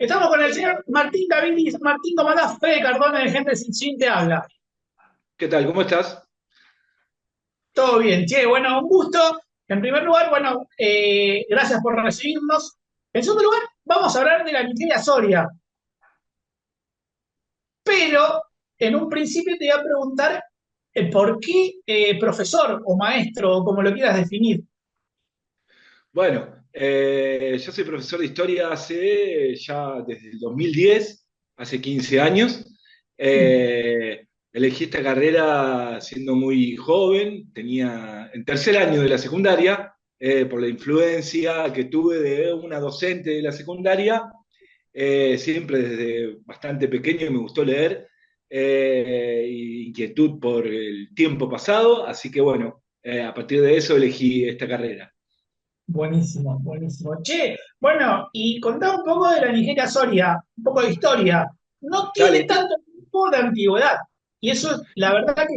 Estamos con el señor Martín Davilis. Martín, ¿cómo andás? Fede Cardona de Gente Sin Chin te habla. ¿Qué tal? ¿Cómo estás? Todo bien, che, bueno, un gusto. En primer lugar, bueno, gracias por recibirnos. En segundo lugar, vamos a hablar de la Nigeria Soria, pero en un principio te iba a preguntar por qué profesor o maestro, o como lo quieras definir. Bueno, yo soy profesor de historia hace ya desde el 2010, hace 15 años. Elegí esta carrera siendo muy joven, tenía en tercer año de la secundaria, por la influencia que tuve de una docente de la secundaria. Siempre desde bastante pequeño me gustó leer, inquietud por el tiempo pasado, así que bueno, a partir de eso elegí esta carrera. Buenísimo, buenísimo. Che, bueno, y contá un poco de la Nigeria Soria, un poco de historia. No tiene Dale, tanto tiempo de antigüedad. Y eso, la verdad que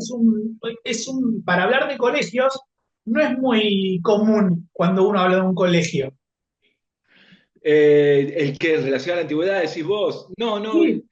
para hablar de colegios, no es muy común cuando uno habla de un colegio. el que en relación a la antigüedad decís vos, no, no, Sí,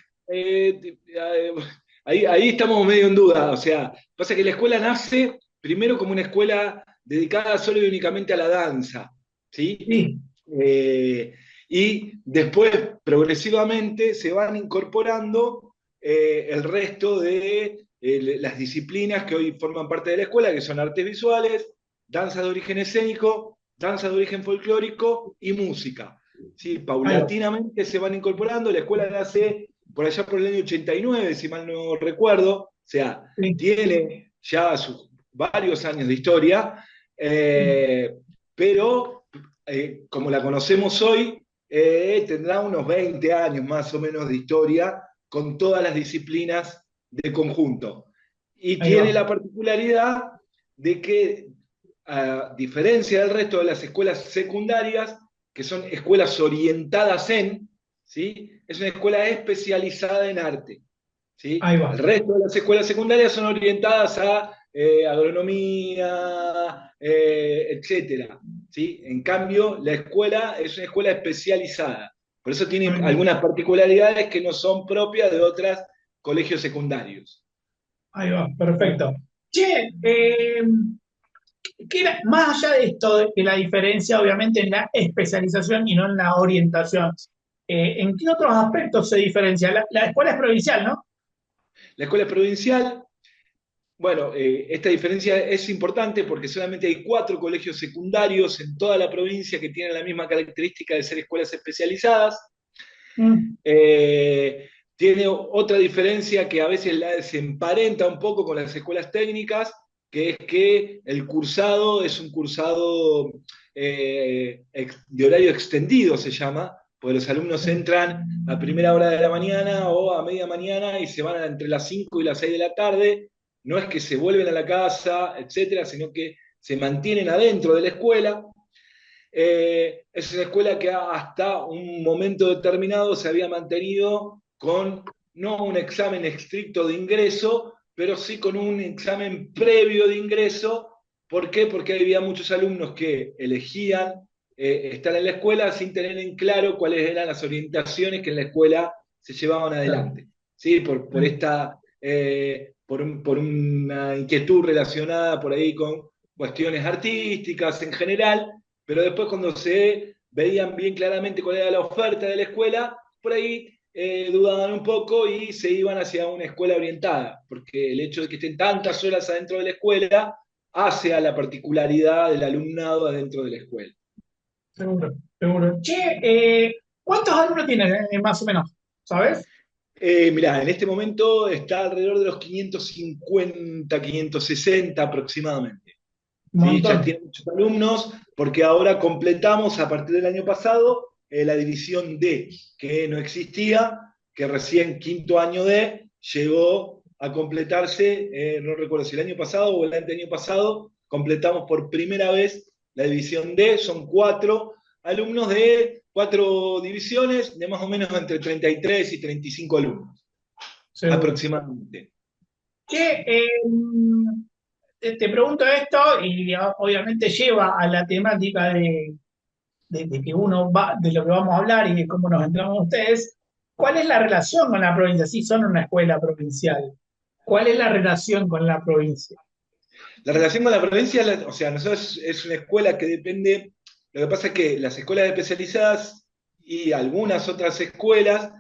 ahí estamos medio en duda, o sea, pasa que la escuela nace primero como una escuela dedicada solo y únicamente a la danza, ¿sí? sí, Eh, y después, progresivamente, se van incorporando el resto de las disciplinas que hoy forman parte de la escuela, que son artes visuales, danza de origen escénico, danza de origen folclórico y música. ¿Sí? ahí va. Paulatinamente se van incorporando, la escuela nace por allá por el año 89, si mal no recuerdo, o sea, Sí, tiene ya sus varios años de historia, sí, pero como la conocemos hoy, tendrá unos 20 años más o menos de historia con todas las disciplinas de conjunto. Y ahí va. tiene la particularidad de que, a diferencia del resto de las escuelas secundarias, que son escuelas orientadas en, ¿sí? Es una escuela especializada en arte. ¿Sí? Ahí va. El resto de las escuelas secundarias son orientadas a agronomía, etcétera. ¿Sí? En cambio, la escuela es una escuela especializada. Por eso tiene Ahí va. algunas particularidades que no son propias de otros colegios secundarios. Ahí va, perfecto. Che, más allá de esto, de que la diferencia obviamente en la especialización y no en la orientación, ¿en qué otros aspectos se diferencia? La escuela es provincial, ¿no? La escuela provincial, bueno, esta diferencia es importante porque solamente hay 4 colegios secundarios en toda la provincia que tienen la misma característica de ser escuelas especializadas. Mm, Eh, Tiene otra diferencia que a veces se emparenta un poco con las escuelas técnicas, que es que el cursado es un cursado de horario extendido, se llama, porque los alumnos entran a primera hora de la mañana o a media mañana y se van entre las 5 y las 6 de la tarde. No es que se vuelven a la casa, etcétera, sino que se mantienen adentro de la escuela. Es una escuela que hasta un momento determinado se había mantenido con no un examen estricto de ingreso, pero sí con un examen previo de ingreso. ¿Por qué? Porque había muchos alumnos que elegían estar en la escuela sin tener en claro cuáles eran las orientaciones que en la escuela se llevaban claro. adelante. ¿Sí? Por esta, por una inquietud relacionada por ahí con cuestiones artísticas en general, pero después cuando se veían bien claramente cuál era la oferta de la escuela, por ahí dudaban un poco y se iban hacia una escuela orientada, porque el hecho de que estén tantas horas adentro de la escuela hace a la particularidad del alumnado adentro de la escuela. Seguro, seguro. Che, ¿cuántos alumnos tienes, más o menos? ¿Sabes? Mirá, en este momento está alrededor de los 550, 560 aproximadamente. Un ¿Sí? montón. Ya tiene muchos alumnos, porque ahora completamos a partir del año pasado la división D, que no existía, que recién quinto año D llegó a completarse, no recuerdo si el año pasado o el año pasado, completamos por primera vez la división D, son 4 alumnos de 4 divisiones, de más o menos entre 33 y 35 alumnos, Seguro. aproximadamente. Che, te pregunto esto y obviamente lleva a la temática de que uno va, de lo que vamos a hablar y de cómo nos entramos ustedes, ¿cuál es la relación con la provincia? Sí, son una escuela provincial. ¿Cuál es la relación con la provincia? La relación con la provincia, o sea, nosotros es una escuela que depende, lo que pasa es que las escuelas especializadas y algunas otras escuelas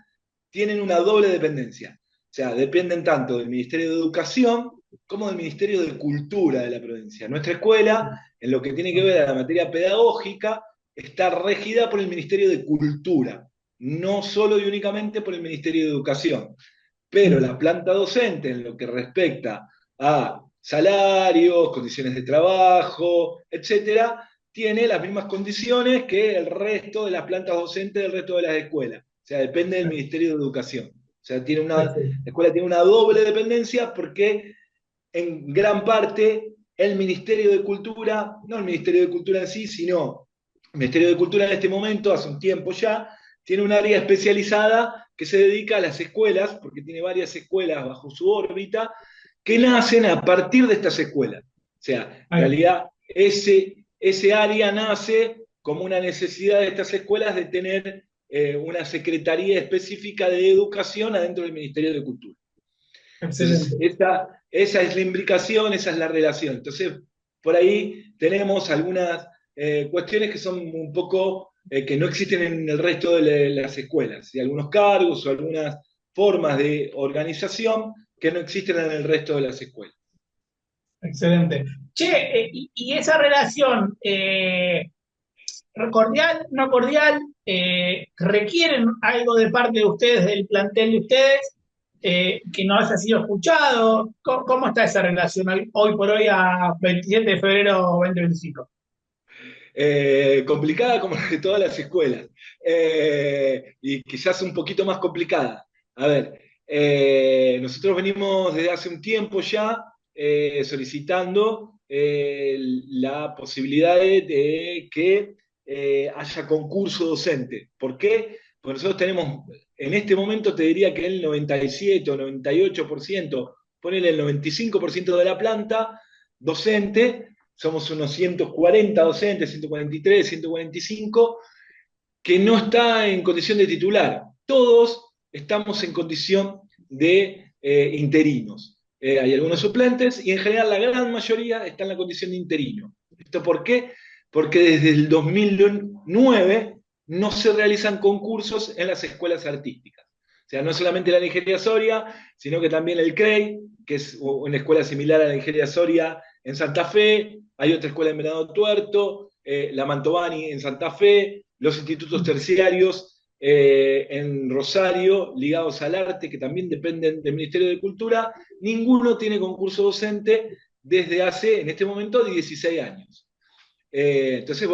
tienen una doble dependencia. O sea, dependen tanto del Ministerio de Educación como del Ministerio de Cultura de la provincia. Nuestra escuela, en lo que tiene que ver a la materia pedagógica, está regida por el Ministerio de Cultura, no solo y únicamente por el Ministerio de Educación. Pero la planta docente, en lo que respecta a salarios, condiciones de trabajo, etcétera, tiene las mismas condiciones que el resto de las plantas docentes del resto de las escuelas. O sea, depende del Ministerio de Educación. O sea, la escuela tiene una doble dependencia porque en gran parte el Ministerio de Cultura, no el Ministerio de Cultura en sí, sino el Ministerio de Cultura en este momento, hace un tiempo ya, tiene un área especializada que se dedica a las escuelas, porque tiene varias escuelas bajo su órbita, que nacen a partir de estas escuelas. O sea, en realidad ese área nace como una necesidad de estas escuelas de tener una secretaría específica de educación adentro del Ministerio de Cultura. Entonces, Excelente. esa es la imbricación, esa es la relación. Entonces, por ahí tenemos algunas cuestiones que son un poco, que no existen en el resto de las escuelas, y algunos cargos o algunas formas de organización que no existen en el resto de las escuelas. Excelente. Che, y esa relación cordial, no cordial, requieren algo de parte de ustedes, del plantel de ustedes, que no haya sido escuchado. ¿Cómo está esa relación hoy por hoy a 27 de febrero 2025? Complicada como la de todas las escuelas, y quizás un poquito más complicada. A ver, nosotros venimos desde hace un tiempo ya solicitando la posibilidad de que haya concurso docente. ¿Por qué? Porque nosotros tenemos, en este momento te diría que el 97 o 98%, ponele el 95% de la planta docente, somos unos 140 docentes, 143, 145, que no está en condición de titular. Todos estamos en condición de interinos. Hay algunos suplentes y en general la gran mayoría está en la condición de interino. ¿Esto por qué? Porque desde el 2009 no se realizan concursos en las escuelas artísticas. O sea, no solamente la Nigeria Soria, sino que también el CREI, que es una escuela similar a la Nigeria Soria en Santa Fe, hay otra escuela en Venado Tuerto, la Mantovani en Santa Fe, los institutos terciarios en Rosario, ligados al arte, que también dependen del Ministerio de Cultura, ninguno tiene concurso docente desde hace, en este momento, 16 años. Entonces,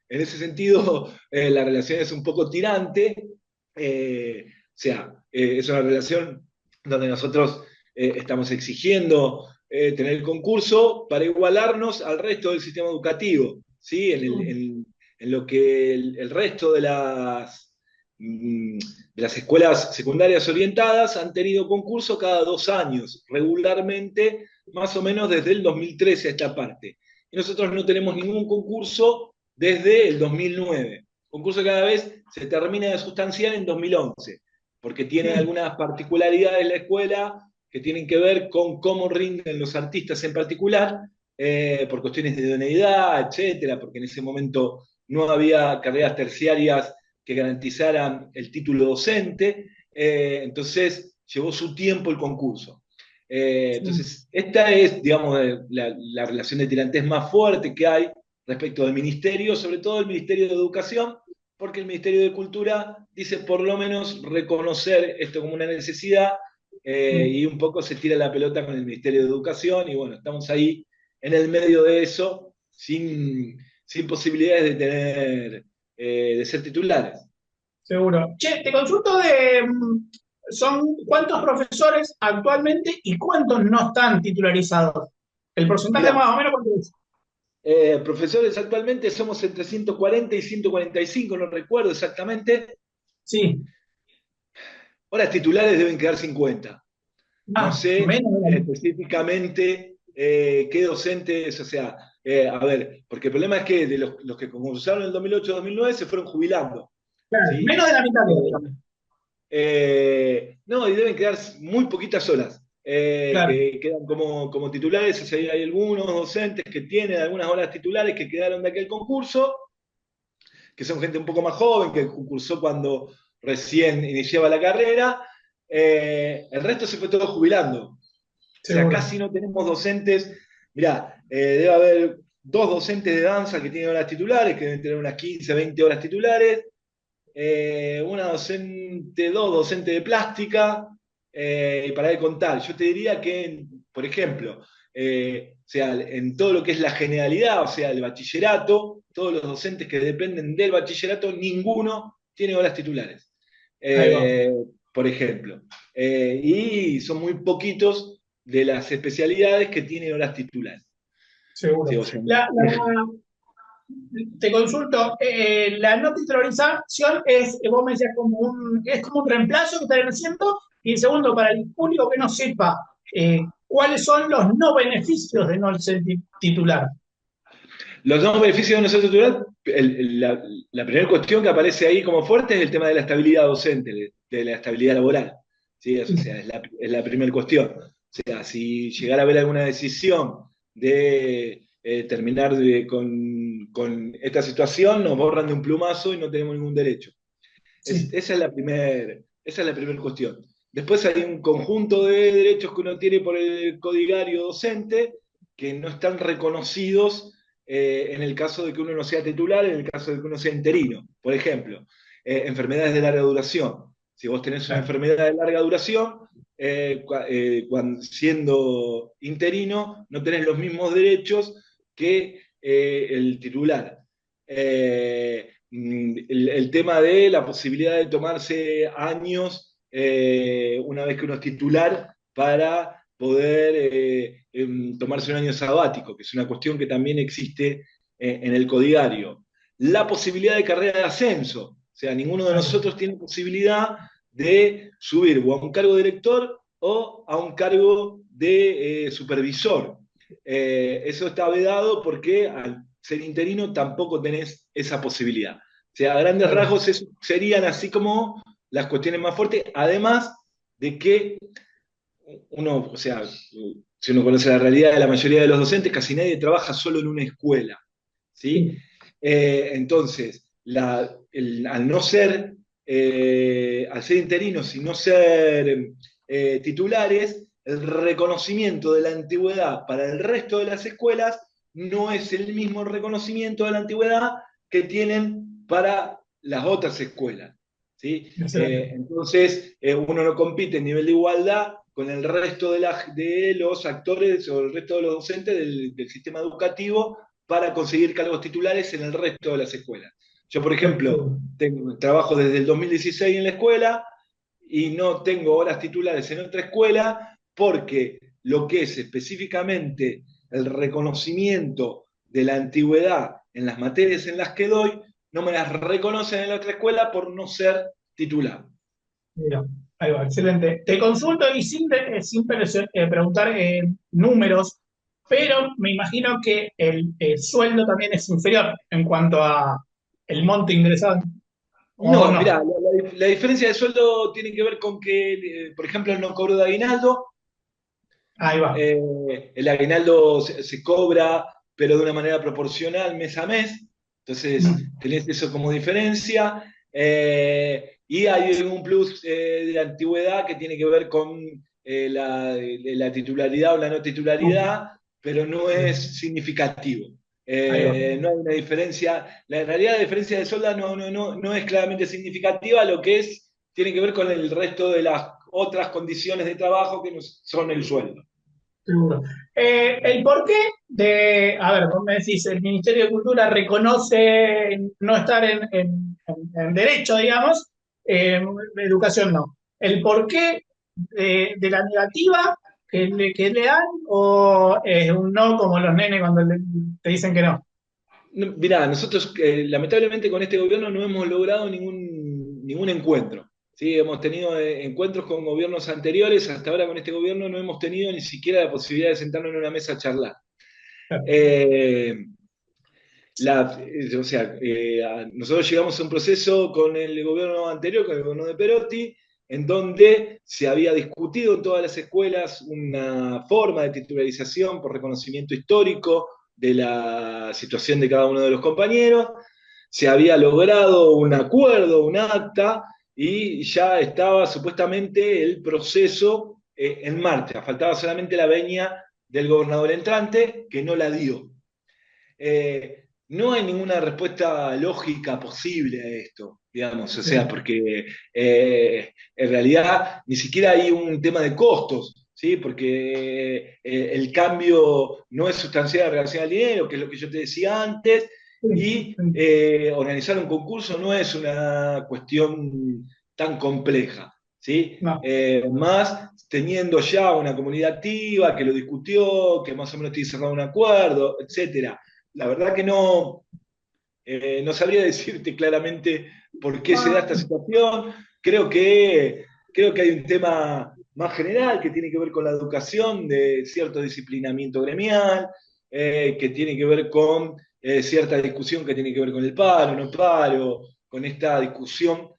en ese sentido, la relación es un poco tirante, o sea, es una relación donde nosotros estamos exigiendo tener el concurso para igualarnos al resto del sistema educativo, ¿sí? En lo que el resto de las escuelas secundarias orientadas han tenido concurso cada 2 años, regularmente, más o menos desde el 2013 a esta parte. Y nosotros no tenemos ningún concurso desde el 2009. Concurso que cada vez se termina de sustanciar en 2011, porque tiene algunas particularidades la escuela que tienen que ver con cómo rinden los artistas en particular, por cuestiones de idoneidad, etcétera, porque en ese momento no había carreras terciarias que garantizaran el título docente, entonces llevó su tiempo el concurso. Entonces, esta es, digamos, la relación de tirantes más fuerte que hay respecto del ministerio, sobre todo el Ministerio de Educación, porque el Ministerio de Cultura dice por lo menos reconocer esto como una necesidad, y un poco se tira la pelota con el Ministerio de Educación, y bueno, estamos ahí en el medio de eso, sin posibilidades de tener, de ser titulares. Seguro. Che, te consulto son cuántos profesores actualmente y cuántos no están titularizados. El porcentaje Mirá, más o menos cuánto es. profesores actualmente somos entre 140 y 145, no recuerdo exactamente. Sí. Ahora titulares deben quedar 50. No Ah, sé menos de la mitad. específicamente qué docentes, o sea, a ver, porque el problema es que de los que concursaron en el 2008-2009 se fueron jubilando, Claro, ¿sí? menos de la mitad, digamos. No, y deben quedar muy poquitas horas, Claro, que quedan como titulares, o sea, hay algunos docentes que tienen algunas horas titulares que quedaron de aquel concurso, que son gente un poco más joven, que concursó cuando recién iniciaba la carrera. El resto se fue todo jubilando. O sea, seguro. casi no tenemos docentes. Mirá, debe haber dos docentes de danza que tienen horas titulares, que deben tener unas 15, 20 horas titulares. Una docente, dos docentes de plástica, y para de contar. Yo te diría que, por ejemplo, o sea, en todo lo que es la generalidad, o sea, el bachillerato, todos los docentes que dependen del bachillerato, ninguno tiene horas titulares, Ahí va, eh, por ejemplo. Y son muy poquitos de las especialidades que tienen horas titulares. Sí, seguro. o sea, Te consulto, la no titularización es, vos me decías, es como un reemplazo que estarían haciendo. Y segundo, para el público que no sepa, ¿cuáles son los no beneficios de no ser titular? los dos beneficios de una sociedad cultural, la primera cuestión que aparece ahí como fuerte es el tema de la estabilidad docente, de la estabilidad laboral. ¿Sí? Eso, o sea, es la primera cuestión. O sea, si llegara a haber alguna decisión de terminar con esta situación, nos borran de un plumazo y no tenemos ningún derecho. Sí, Esa es la primera cuestión. Después hay un conjunto de derechos que uno tiene por el codigario docente que no están reconocidos en el caso de que uno no sea titular, en el caso de que uno sea interino. Por ejemplo, enfermedades de larga duración. Si vos tenés una claro, enfermedad de larga duración, siendo interino, no tenés los mismos derechos que el titular. El tema de la posibilidad de tomarse años una vez que uno es titular para poder tomarse un año sabático, que es una cuestión que también existe en el codigario. La posibilidad de carrera de ascenso, o sea, ninguno de ahí va. nosotros tiene posibilidad de subir o a un cargo de director o a un cargo de supervisor. Eso está vedado porque al ser interino tampoco tenés esa posibilidad. O sea, a grandes Ahí va. rasgos serían así como las cuestiones más fuertes, además de que uno, o sea, si uno conoce la realidad de la mayoría de los docentes, casi nadie trabaja solo en una escuela, ¿sí? Sí, Entonces, al ser interinos y no ser titulares, el reconocimiento de la antigüedad para el resto de las escuelas no es el mismo reconocimiento de la antigüedad que tienen para las otras escuelas. ¿Sí? excelente. Entonces, uno no compite en nivel de igualdad con el resto de los actores o el resto de los docentes del sistema educativo para conseguir cargos titulares en el resto de las escuelas. Yo, por ejemplo, Perfecto. trabajo desde el 2016 en la escuela y no tengo horas titulares en otra escuela porque lo que es específicamente el reconocimiento de la antigüedad en las materias en las que doy, no me las reconocen en la otra escuela por no ser titular. Mira, ahí va, excelente. Te consulto y sin preguntar números, pero me imagino que el sueldo también es inferior en cuanto a el monto ingresado, ¿o No, no? mirá, la diferencia de sueldo tiene que ver con que, por ejemplo, no cobro de aguinaldo. Ahí va. El aguinaldo se cobra, pero de una manera proporcional mes a mes. Entonces, Mm, tenés eso como diferencia. Y hay un plus de la antigüedad que tiene que ver con la titularidad o la no ok, titularidad, pero no bien, es significativo. ahí va. No hay una diferencia. En realidad, la diferencia de sueldo no es claramente significativa, lo que tiene que ver con el resto de las otras condiciones de trabajo que no son el sueldo. Seguro. El porqué a ver, vos me decís, el Ministerio de Cultura reconoce no estar en derecho, digamos, educación no. ¿El porqué de la negativa que le dan o es un no como los nenes cuando te dicen que no? Mirá, nosotros lamentablemente con este gobierno no hemos logrado ningún encuentro. ¿sí? Hemos tenido encuentros con gobiernos anteriores, hasta ahora con este gobierno no hemos tenido ni siquiera la posibilidad de sentarnos en una mesa a charlar. Eh, o sea, nosotros llegamos a un proceso con el gobierno anterior, con el gobierno de Perotti, en donde se había discutido en todas las escuelas una forma de titularización por reconocimiento histórico de la situación de cada uno de los compañeros, se había logrado un acuerdo, un acta, y ya estaba supuestamente el proceso en marcha. Faltaba solamente la venia del gobernador entrante, que no la dio. No hay ninguna respuesta lógica posible a esto, digamos, o sea, porque en realidad ni siquiera hay un tema de costos, ¿sí? Porque el cambio no es sustancial en relación al dinero, que es lo que yo te decía antes, y organizar un concurso no es una cuestión tan compleja, ¿sí? No, Más teniendo ya una comunidad activa que lo discutió, que más o menos tiene cerrado un acuerdo, etcétera. La verdad que no, no sabría decirte claramente por qué se da esta no, situación. Creo que hay un tema más general que tiene que ver con la educación de cierto disciplinamiento gremial, que tiene que ver con cierta discusión que tiene que ver con el paro, no paro, con esta discusión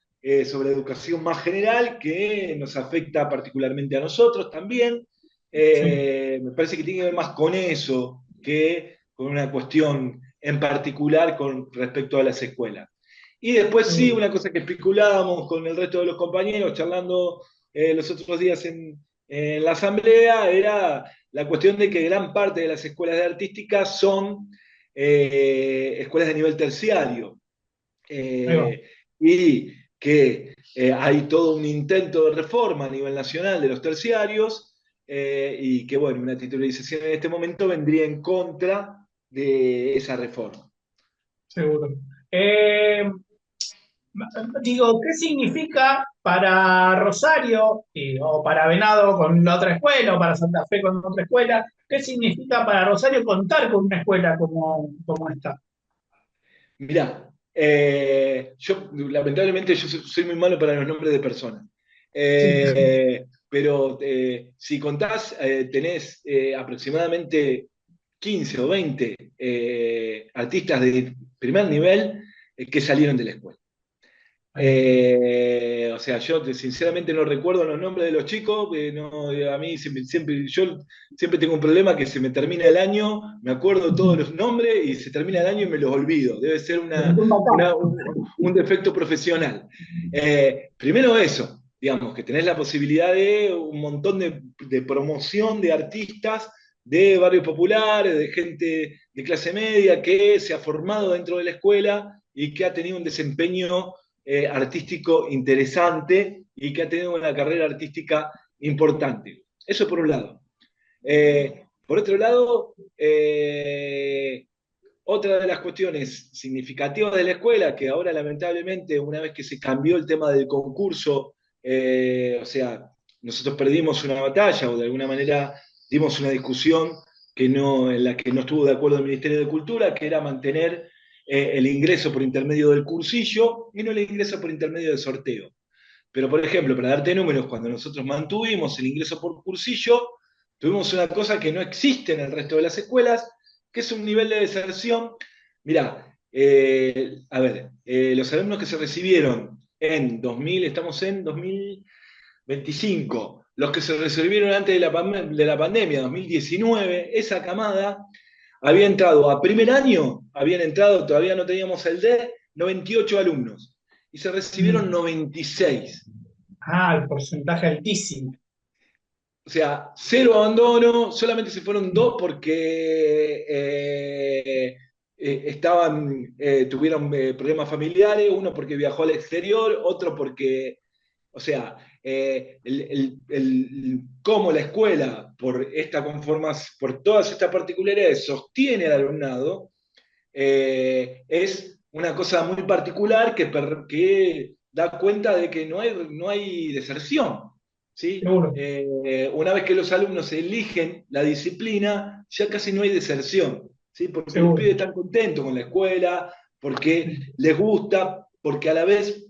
sobre educación más general que nos afecta particularmente a nosotros también. sí, Me parece que tiene que ver más con eso que con una cuestión en particular con respecto a las escuelas. Y después sí, seguro. una cosa que especulábamos con el resto de los compañeros, charlando los otros días en la asamblea, era la cuestión de que gran parte de las escuelas de artística son escuelas de nivel terciario. Ahí va. Y que hay todo un intento de reforma a nivel nacional de los terciarios, y que, bueno, una titularización en este momento vendría en contra de esa reforma. Seguro. Eh, Digo, ¿qué significa para Rosario o para Venado con la otra escuela o para Santa Fe con otra escuela? ¿Qué significa para Rosario contar con una escuela como esta? Mirá, yo lamentablemente yo soy muy malo para los nombres de personas. Sí, Pero si contás, tenés aproximadamente 15 o 20 artistas de primer nivel que salieron de la escuela. ahí va. O sea, yo sinceramente no recuerdo los nombres de los chicos, a mí yo siempre tengo un problema que se me termina el año, me acuerdo todos los nombres y se termina el año y me los olvido. Debe ser un defecto profesional. Primero eso, digamos, que tenés la posibilidad de un montón de promoción de artistas de barrios populares, de gente de clase media que se ha formado dentro de la escuela y que ha tenido un desempeño artístico interesante y que ha tenido una carrera artística importante. Eso por un lado. Por otro lado, otra de las cuestiones significativas de la escuela, que ahora lamentablemente, una vez que se cambió el tema del concurso, o sea, nosotros perdimos una batalla o de alguna manera dimos una discusión en la que no estuvo de acuerdo el Ministerio de Cultura, que era mantener el ingreso por intermedio del cursillo y no el ingreso por intermedio del sorteo. Pero, por ejemplo, para darte números, cuando nosotros mantuvimos el ingreso por cursillo, tuvimos una cosa que no existe en el resto de las escuelas, que es un nivel de deserción. Mirá, a ver, los alumnos que se recibieron en 2000, estamos en 2025, los que se recibieron antes de la pandemia, 2019, esa camada había entrado a primer año, habían entrado, todavía no teníamos el D, 98 alumnos, y se recibieron Mm. 96. Ah, el porcentaje altísimo. O sea, cero abandono, solamente se fueron dos porque tuvieron problemas familiares, uno porque viajó al exterior, otro porque, o sea, cómo la escuela, por todas estas particularidades, sostiene al alumnado, es una cosa muy particular que da cuenta de que no hay deserción. ¿Sí? Seguro, Una vez que los alumnos eligen la disciplina, ya casi no hay deserción, ¿sí? Porque los seguro. pibes están contentos con la escuela, porque les gusta, porque a la vez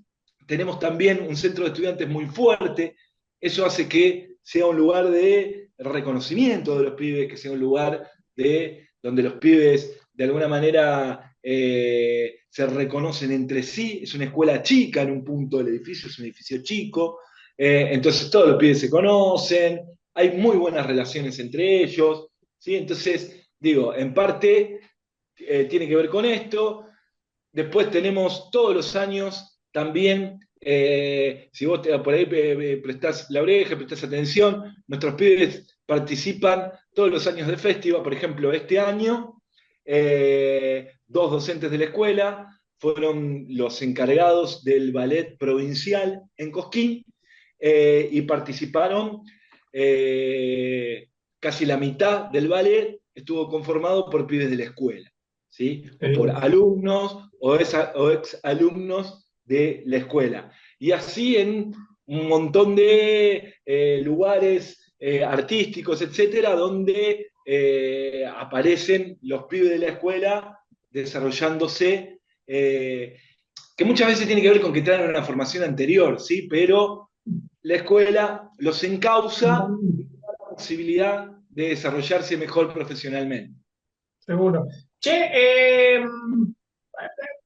tenemos también un centro de estudiantes muy fuerte, eso hace que sea un lugar de reconocimiento de los pibes, que sea un lugar de donde los pibes de alguna manera se reconocen entre sí, es una escuela chica en un punto del edificio, es un edificio chico, entonces todos los pibes se conocen, hay muy buenas relaciones entre ellos, ¿sí? Entonces, digo, en parte tiene que ver con esto. Después tenemos todos los años también, si vos por ahí prestás la oreja, prestás atención, nuestros pibes participan todos los años de festival. Por ejemplo, este año, dos docentes de la escuela fueron los encargados del ballet provincial en Cosquín y participaron casi la mitad del ballet estuvo conformado por pibes de la escuela. ¿Sí? O por alumnos o ex alumnos de la escuela. Y así en un montón de lugares artísticos, etcétera, donde aparecen los pibes de la escuela desarrollándose, que muchas veces tiene que ver con que traen una formación anterior, ¿sí? Pero la escuela los encausa y les da la posibilidad de desarrollarse mejor profesionalmente. Seguro. Che,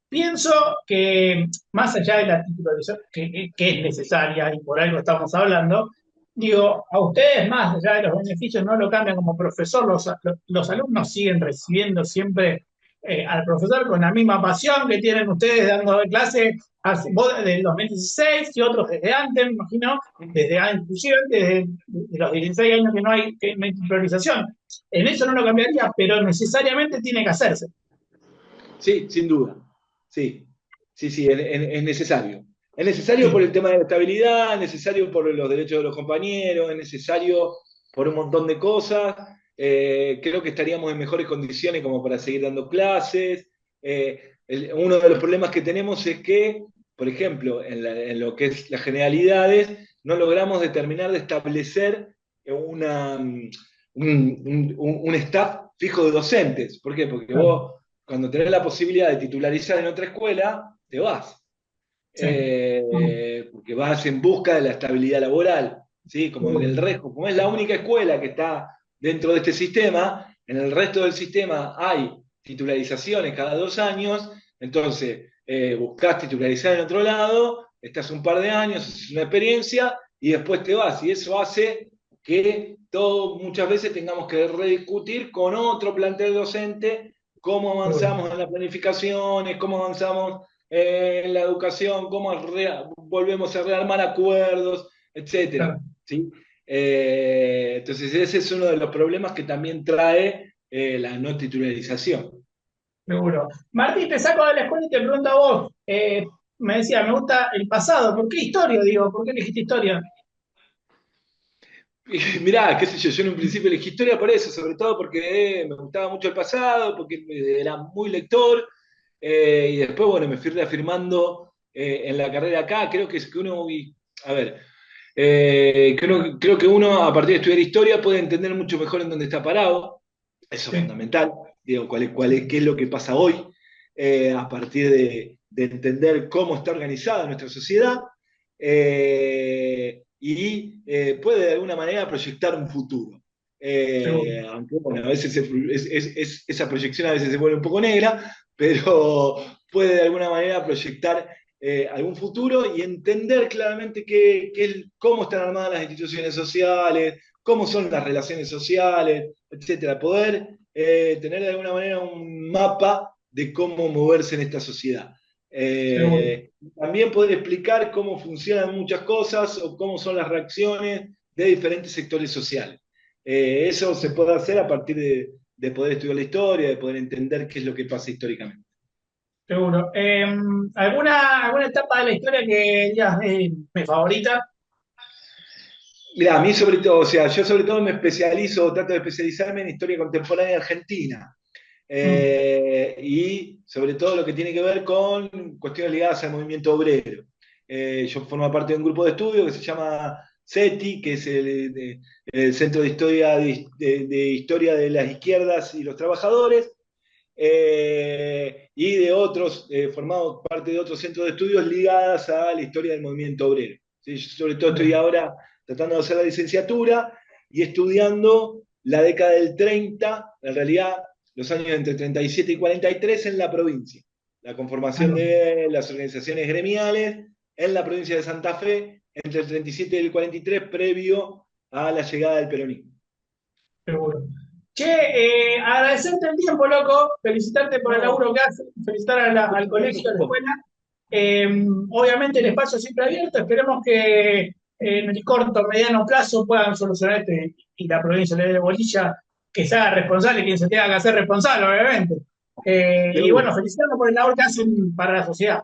pienso que más allá de la titularización, que es necesaria y por algo estamos hablando, digo, a ustedes más allá de los beneficios no lo cambian como profesor, los alumnos siguen recibiendo siempre al profesor con la misma pasión que tienen ustedes dando clase vos desde el 2016 y otros desde antes, me imagino, desde inclusive desde los 16 años que no hay titularización. En eso no lo cambiaría, pero necesariamente tiene que hacerse. Sí, sin duda. Sí, sí, sí, es necesario. Es necesario por Sí, el tema de la estabilidad, es necesario por los derechos de los compañeros, es necesario por un montón de cosas. Creo que estaríamos en mejores condiciones como para seguir dando clases. Uno de los problemas que tenemos es que, por ejemplo, en lo que es las generalidades, no logramos determinar de establecer un staff fijo de docentes. ¿Por qué? Porque claro, vos cuando tenés la posibilidad de titularizar en otra escuela, te vas. sí, mm, Porque vas en busca de la estabilidad laboral, ¿sí? Como en seguro, el resto, como es la única escuela que está dentro de este sistema, en el resto del sistema hay titularizaciones cada 2 años, entonces buscas titularizar en otro lado, estás un par de años, haces una experiencia y después te vas. Y eso hace que muchas veces tengamos que rediscutir con otro plantel docente cómo seguro, avanzamos en las planificaciones, cómo avanzamos en la educación, cómo volvemos a rearmar acuerdos, etcétera. claro, ¿Sí? Entonces ese es uno de los problemas que también trae la no titularización. seguro. Martín, te saco de la escuela y te pregunto a vos. Me decía, me gusta el pasado. ¿Por qué historia? Digo, ¿por qué elegiste historia? Y mirá, qué sé yo, yo en un principio elegí historia por eso, sobre todo porque me gustaba mucho el pasado, porque era muy lector, y después, bueno, me fui reafirmando en la carrera acá, creo que es que uno, a ver, creo que uno a partir de estudiar historia puede entender mucho mejor en dónde está parado, eso es Sí, fundamental, digo, sí, qué es lo que pasa hoy, a partir de entender cómo está organizada nuestra sociedad, y puede de alguna manera proyectar un futuro. seguro. Aunque bueno, a veces esa proyección a veces se vuelve un poco negra, pero puede de alguna manera proyectar algún futuro y entender claramente cómo están armadas las instituciones sociales, cómo son las relaciones sociales, etcétera. Poder tener de alguna manera un mapa de cómo moverse en esta sociedad. Seguro. También poder explicar cómo funcionan muchas cosas o cómo son las reacciones de diferentes sectores sociales. Eso se puede hacer a partir de poder estudiar la historia, de poder entender qué es lo que pasa históricamente. Seguro. ¿Alguna etapa de la historia que digas mi favorita? Mira, a mí sobre todo, o sea, yo sobre todo me especializo, trato de especializarme en historia contemporánea argentina. Mm, Y sobre todo lo que tiene que ver con cuestiones ligadas al movimiento obrero. Yo formo parte de un grupo de estudio que se llama CETI, que es el Centro de Historia de Historia de las Izquierdas y los Trabajadores, y de otros, formado parte de otros centros de estudios ligadas a la historia del movimiento obrero. ¿Sí? Yo sobre todo estoy ahora tratando de hacer la licenciatura y estudiando la década del 30, en realidad los años entre 37 y 43 en la provincia, la conformación de las organizaciones gremiales en la provincia de Santa Fe entre el 37 y el 43, previo a la llegada del peronismo. Seguro. Che, agradecerte el tiempo, loco, felicitarte por el No, laburo que haces, felicitar al colegio, a la escuela. Obviamente el espacio siempre abierto, esperemos que en el corto, mediano plazo puedan solucionar este y la provincia de Bolilla que se haga responsable, quien se tenga que hacer responsable, obviamente. de Y bueno, una. felicitarlos por el labor que hacen para la sociedad.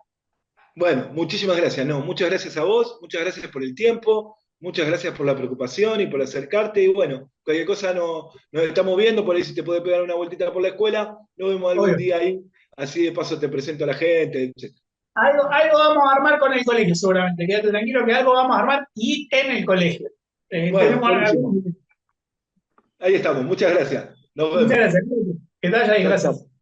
Bueno, muchísimas gracias. No, muchas gracias a vos, muchas gracias por el tiempo, muchas gracias por la preocupación y por acercarte. Y bueno, cualquier cosa nos estamos viendo, por ahí si te puedes pegar una vueltita por la escuela, nos vemos algún Obvio. día ahí, así de paso te presento a la gente, etc. Algo vamos a armar con el colegio, seguramente. Quédate tranquilo que algo vamos a armar y en el colegio. Bueno, Tenemos buenísimo. algún. Ahí estamos, muchas gracias. Nos Muchas vemos. gracias. Que te vaya bien, Chao, chao. gracias.